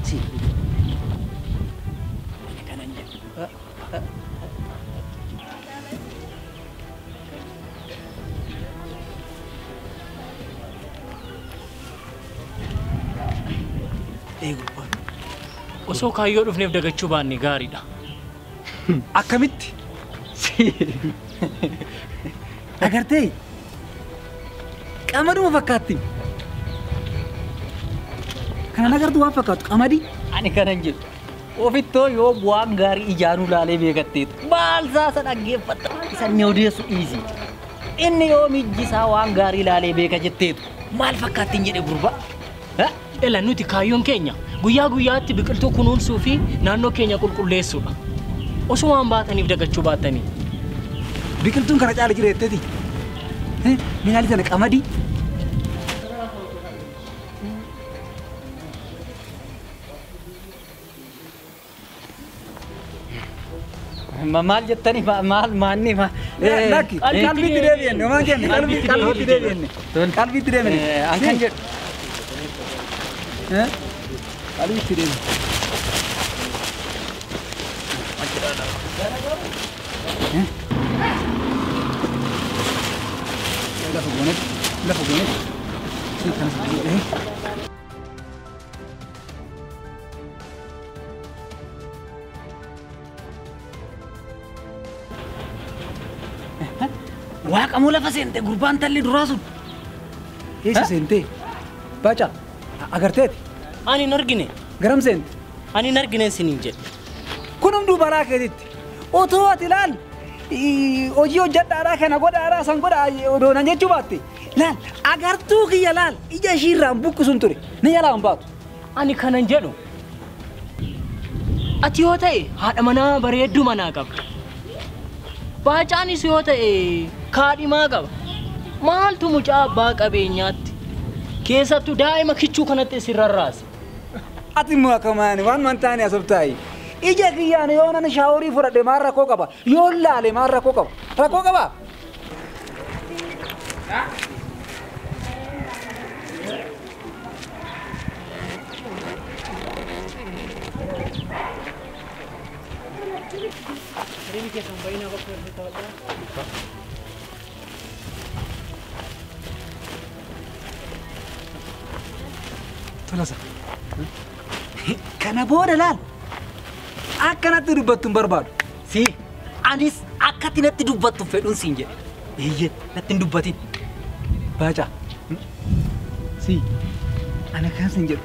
Si. Osoo kaayyoo dhufneef dagachuu baanne gaariidha. Akkamitti? Agartee qamaduma fakkaatti. Kana agartu waan fakkaatu qamadii. Ani kanan jedhu ofittoo yoo bu'aan gaarii ijaanuu laalee beekatteetu maal saasa dhaggeeffatta isa ni odeessu dhiisi. Inni yoo mijjisaa waan gaarii laalee beeka jetteetu maal fakkaattiin jedhe gurbaa. Ela nuti kaayyoon keenya guyyaa guyyaatti biqiltuu kunuunsuu fi naannoo keenya qulqulleessuudha. Osumaan baataniif dagachuu baatanii. Biqiltuun kana caala jireetteeti. Minaalii sana qamadii. Maal jettani maal maanni ma. Lakki qalbiitti deebi'enne waan jenne qalbiitti deebi'enne. Qalbiitti deebi'enne. Ankan jedhu. Qalbiitti deebi'enne. Lafa gonet. Kan sebelum Wah, kamu lafa sente gurbaan talli duraa sun. Eessa sente? Baca, agarteeti? Ani hin argine. Garam sente? Ani hin argine isiniin jedhe. Kunum dubaraa keetitti. Otoo ati laal hojii hojjedhaadhaa kana godhaadhaa san godhaa odoonan jechuu baatte. Laal agartuu kiyya laal ija ishiirraan buqqisuun ture. Ni yalaan baatu. Ani kanan jedhu. Ati yoo ta'e haadha manaa bareedduu manaa qabda. Baacaanis yoo ta'e kaadhimaa qaba. Maaltu mucaa abbaa qabeenyaatti keessattuu daa'ima kichuu kanatti isin rarraase. Ati immoo akkamaani waan mantaani asabtaayi. Ija kiyyaan yoo nan shaaworii fudhadhe maal rakkoo qaba? Yoo laale maal rakkoo qaba? Rakkoo qaba? Ini dia sampai nak apa kita tahu. Tulasa. Kana booda laal. Akkanatti dubbattu hin barbaadu. Si, anis akkatti natti dubbattu fedhuun siin jedhe. Eeyyee, natti hin dubbatin. Baaca. Si, ana kan siin jedhu.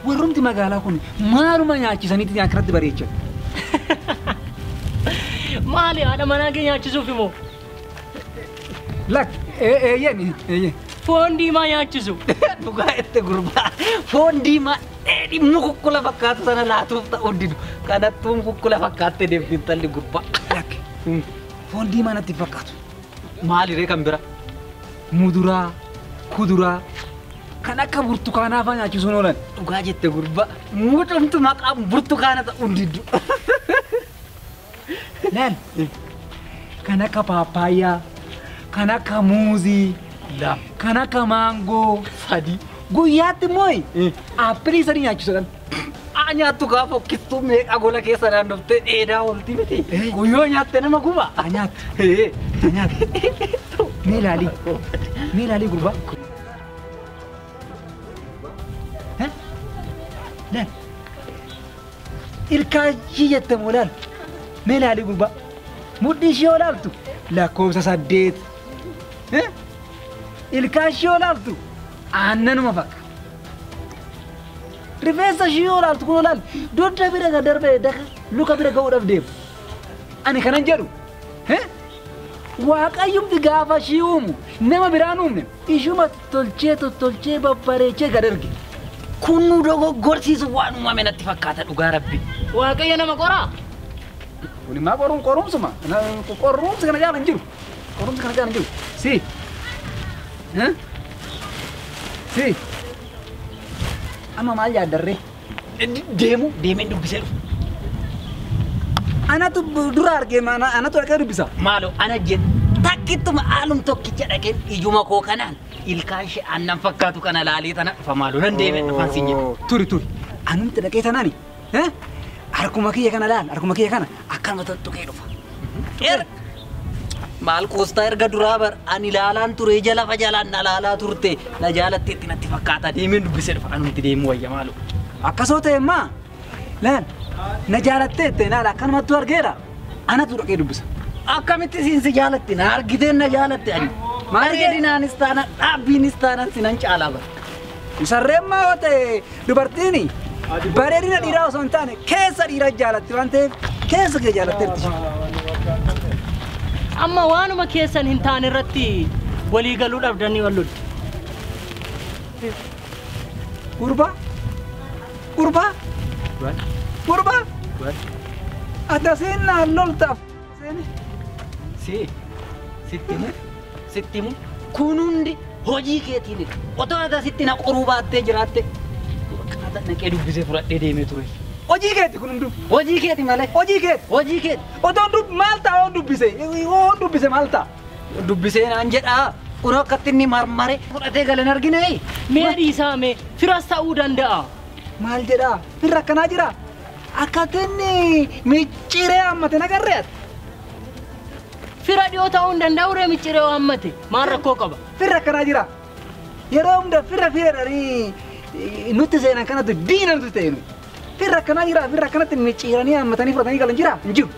Warrumti magaalaa kun maaluma nyaachisaniiti akkanatti bareechan. Maali haadha manaa kee nyaachisuuf immoo? Lak, eeyyee. Foon diimaa nyaachisu. Dhugaa itti gurbaa. Foon diimaa dhimma kukkula fakkaatu sana laatuuf ta'uu didu. Kanattuu kukkula fakkaattee deemti intalli gurbaa. Lak, foon diimaa natti fakkaatu. Maaliree kan bira? Muduraa, kuduraa, kan akka burtukaanaa fa'aa nyaachisuun oolan. Dhugaa jette gurbaa. Muudumtu maqaan burtukaana ta'uu didu. Laal, kan akka paappaayyaa, kan akka muuzii, kan akka maangoo, Sadi. guyyaatti immoo aappilii sadii nyaachisuudhaan. Nyaattu gaafa okkittuu meeqa gola keessa naannoftee dheedaa oolti miti. Guyyoo nyaatte nama guba. Nyaatti. Mee ilaalii gurbaa. Laal, ilkaashii jette moo laal? Mee ilaalii gurbaa. Mudhii ishee yoo laaltu lakkoofsa 8. Ilkaashii yoo laaltu aannanuma fakka. Rifeensa ishee yoo laaltu kun laal dodda bira ga darbee luka bira ga'uudhaaf deemu. Ani kanan jedhu Waaqayyumti gaafa ishii uumu nama biraan uumne ishuma tolchee babbareechee gad erge. Kun nu dogoggorsiisu waan uumame natti fakkaata dhugaa rabbi. Waaqayyo nama qoraa. Kuni maa qorumsuma. Qorumsi kana jaalan jiru. Qorumsi kana jaalan jiru. Si. Si. Amma maal yaaddarree? Deemee dubbisee dhufu. Anatu dura argee anatu dhaqee dubbisa. Maaloo ana jedhu takkittuma haalum tokkicha dhaqeen ijuma koo kanaan ilkaan ishee aannan fakkaatu kana laalee tana dhufa maaloo nan deemee dhufan siin jedhu. Turi. anumti dhaqee tanaani harkuma kiyya kana laal harkuma kiyya kana akkanuma tuqee dhufa. Maal koostaa erga duraa bar ani ilaalaan ture ija lafa jalaan na laalaa turte na jaalatteetti natti fakkaata deemeen dubbisee dhufa anumti deemuu wayya maalu. Akkasoo ta'e maa laal na jaalatteette laal akkanumatti argeera anatu dhaqee dubbisa. Akkamitti siinsi jaalatte na argiteen na jaalatte ani. Bareedinaanis taanaan dhaabbiinis taanaan sinan caalaa bara. Sarreen maa yoo ta'e dubartiin bareedina dhiiraa osoo hin taane keessa dhiira jaalatti waan ta'eef keessa kee jaalatteerti. Amma waanuma keessan hin taane irratti walii galuu dhabdanii wal loltu. Gurbaa gurbaa gurbaa atasiin naan loltaaf. Sitti mu kun hundi hojii keetiin otoo ati sitti na qoruu baattee jiraatte akkaataa naqee dubbisee fudhadhee deemee ture. Hojii keeti kun hundu. Hojii keeti malee. Hojii keeti. Hojii keeti. Otoon maal ta'a oon dubbise? Oon dubbise maal ta'a? Dubbisee naan jedhaa. Kun akkatti inni marmare fudhatee galan argine. Mee dhiisaa mee firas ta'uu danda'a. Maal jedhaa? Firra akkanaa jira. Akkatti inni micciiree hammate nagarreet. Fira dhiyoo ta'uu hin danda'u ree micciiree hammate maal rakkoo qaba? Firra akkanaa jira. Yeroo hunda firra firadhanii nutti seenan kanatti diina nuti ta'e. Firra akkanaa jira. Firra akkanatti micciiranii hammatanii fudhatanii galan jira. Injiru.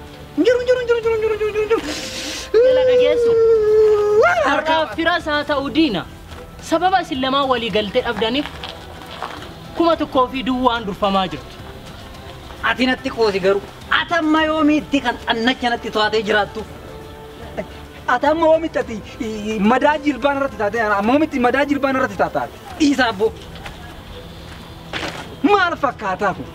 Jala dhageessu. Har'aaf firas haa ta'u diina. Sababa isin lamaan walii galtee dhabdaniif 1,000 duwwaan durfamaa jirtu. Ati natti qoosi garuu ati amma yoomiitti kan xannacha natti to'atee jiraattu. Ati amma oomitti ati madaa jilbaan irratti taatee amma oomitti madaa jilbaan irratti taataate. Dhiisaa abboo. Maal fakkaataa kun?